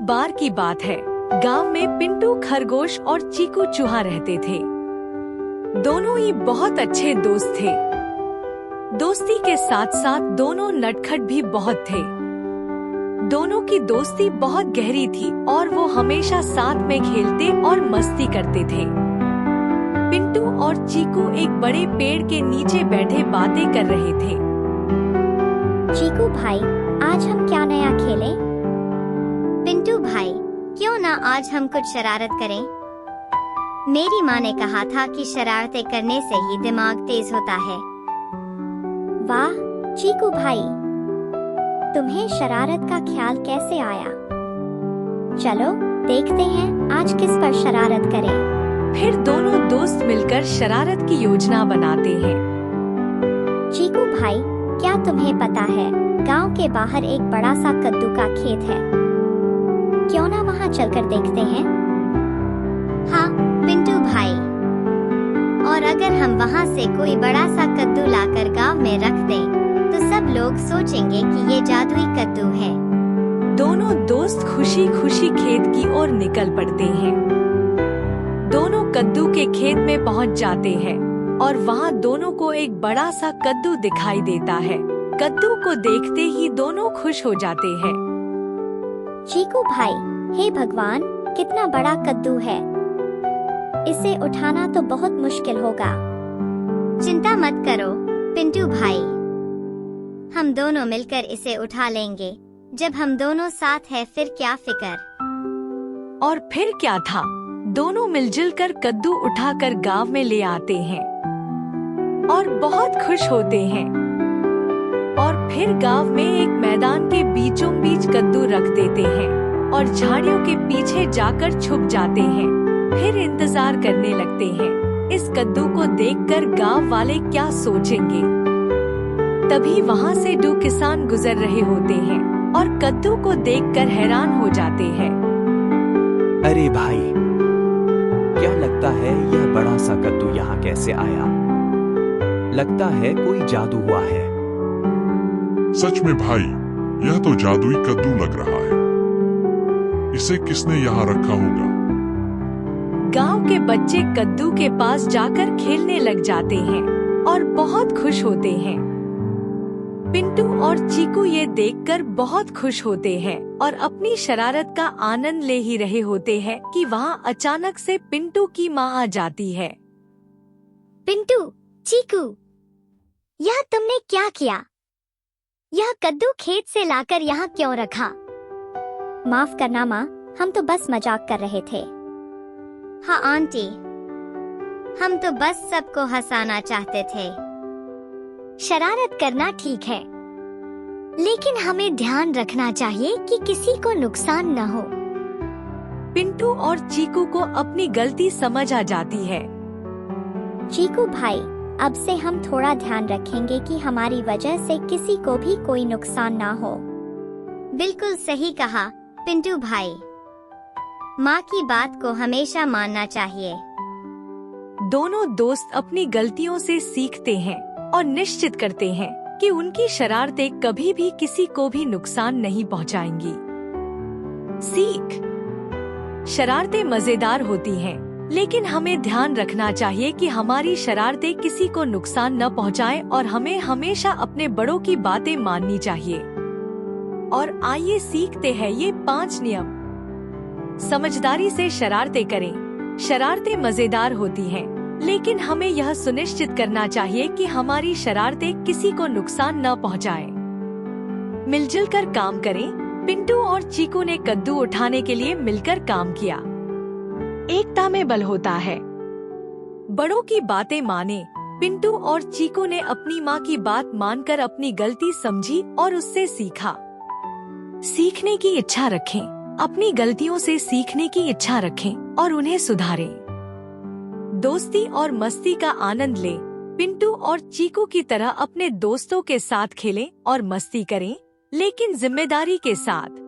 एक बार की बात है, गांव में पिंटू खरगोश और चीकू चूहा रहते थे। दोनों ही बहुत अच्छे दोस्त थे। दोस्ती के साथ साथ दोनों नटखट भी बहुत थे। दोनों की दोस्ती बहुत गहरी थी और वो हमेशा साथ में खेलते और मस्ती करते थे। पिंटू और चीकू एक बड़े पेड़ के नीचे बैठे बातें कर रहे थे। चीकू भाई, आज हम क्या नया खेलें? पिंटू भाई, क्यों ना आज हम कुछ शरारत करें? मेरी माँ ने कहा था कि शरारतें करने से ही दिमाग तेज होता है। वाह चीकू भाई, तुम्हें शरारत का ख्याल कैसे आया? चलो देखते हैं आज किस पर शरारत करें। फिर दोनों दोस्त मिलकर शरारत की योजना बनाते हैं। चीकू भाई, क्या तुम्हें पता है गांव के बाहर एक बड़ा सा कद्दू का खेत है? क्यों ना वहां चलकर देखते हैं? हाँ पिंटू भाई, और अगर हम वहाँ से कोई बड़ा सा कद्दू लाकर गांव में रख दें तो सब लोग सोचेंगे कि ये जादुई कद्दू है। दोनों दोस्त खुशी खुशी खेत की ओर निकल पड़ते हैं। दोनों कद्दू के खेत में पहुंच जाते हैं और वहां दोनों को एक बड़ा सा कद्दू दिखाई देता है। कद्दू को देखते ही दोनों खुश हो जाते हैं। चीकू भाई, हे भगवान, कितना बड़ा कद्दू है। इसे उठाना तो बहुत मुश्किल होगा। चिंता मत करो पिंटू भाई, हम दोनों मिलकर इसे उठा लेंगे। जब हम दोनों साथ हैं फिर क्या फिक्र। और फिर क्या था, दोनों मिलजुल कर कद्दू उठाकर गांव में ले आते हैं और बहुत खुश होते हैं। और फिर गांव में एक मैदान के बीचों बीच कद्दू रख देते हैं और झाड़ियों के पीछे जाकर छुप जाते हैं। फिर इंतजार करने लगते हैं। इस कद्दू को देखकर गांव वाले क्या सोचेंगे। तभी वहां से दो किसान गुजर रहे होते हैं और कद्दू को देखकर हैरान हो जाते हैं। अरे भाई, क्या लगता है यह बड़ा सा कद्दू यहाँ कैसे आया? लगता है कोई जादू हुआ है। सच में भाई, यह तो जादुई कद्दू लग रहा है। इसे किसने यहाँ रखा होगा? गांव के बच्चे कद्दू के पास जाकर खेलने लग जाते हैं और बहुत खुश होते हैं। पिंटू और चीकू ये देखकर बहुत खुश होते हैं और अपनी शरारत का आनंद ले ही रहे होते हैं कि वहाँ अचानक से पिंटू की माँ आ जाती है। पिंटू, चीकू, यह तुमने क्या किया? यह कद्दू खेत से लाकर यहाँ क्यों रखा? माफ करना माँ, हम तो बस मजाक कर रहे थे। हाँ आंटी, हम तो बस सबको हंसाना चाहते थे। शरारत करना ठीक है, लेकिन हमें ध्यान रखना चाहिए कि किसी को नुकसान न हो। पिंटू और चीकू को अपनी गलती समझ आ जाती है। चीकू भाई, अब से हम थोड़ा ध्यान रखेंगे कि हमारी वजह से किसी को भी कोई नुकसान ना हो। बिल्कुल सही कहा पिंटू भाई, माँ की बात को हमेशा मानना चाहिए। दोनों दोस्त अपनी गलतियों से सीखते हैं और निश्चित करते हैं कि उनकी शरारतें कभी भी किसी को भी नुकसान नहीं पहुंचाएंगी। सीख: शरारतें मजेदार होती हैं, लेकिन हमें ध्यान रखना चाहिए कि हमारी शरारतें किसी को नुकसान न पहुंचाएं और हमें हमेशा अपने बड़ों की बातें माननी चाहिए। और आइए सीखते हैं ये 5 नियम। समझदारी से शरारतें करें। शरारतें मजेदार होती हैं, लेकिन हमें यह सुनिश्चित करना चाहिए कि हमारी शरारतें किसी को नुकसान न पहुंचाएं। मिलजुल कर काम करें। पिंटू और चीकू ने कद्दू उठाने के लिए मिलकर काम किया। एकता में बल होता है। बड़ों की बातें माने। पिंटू और चीकू ने अपनी माँ की बात मानकर अपनी गलती समझी और उससे सीखा। सीखने की इच्छा रखें। अपनी गलतियों से सीखने की इच्छा रखें और उन्हें सुधारें। दोस्ती और मस्ती का आनंद लें। पिंटू और चीकू की तरह अपने दोस्तों के साथ खेलें और मस्ती करें, लेकिन जिम्मेदारी के साथ।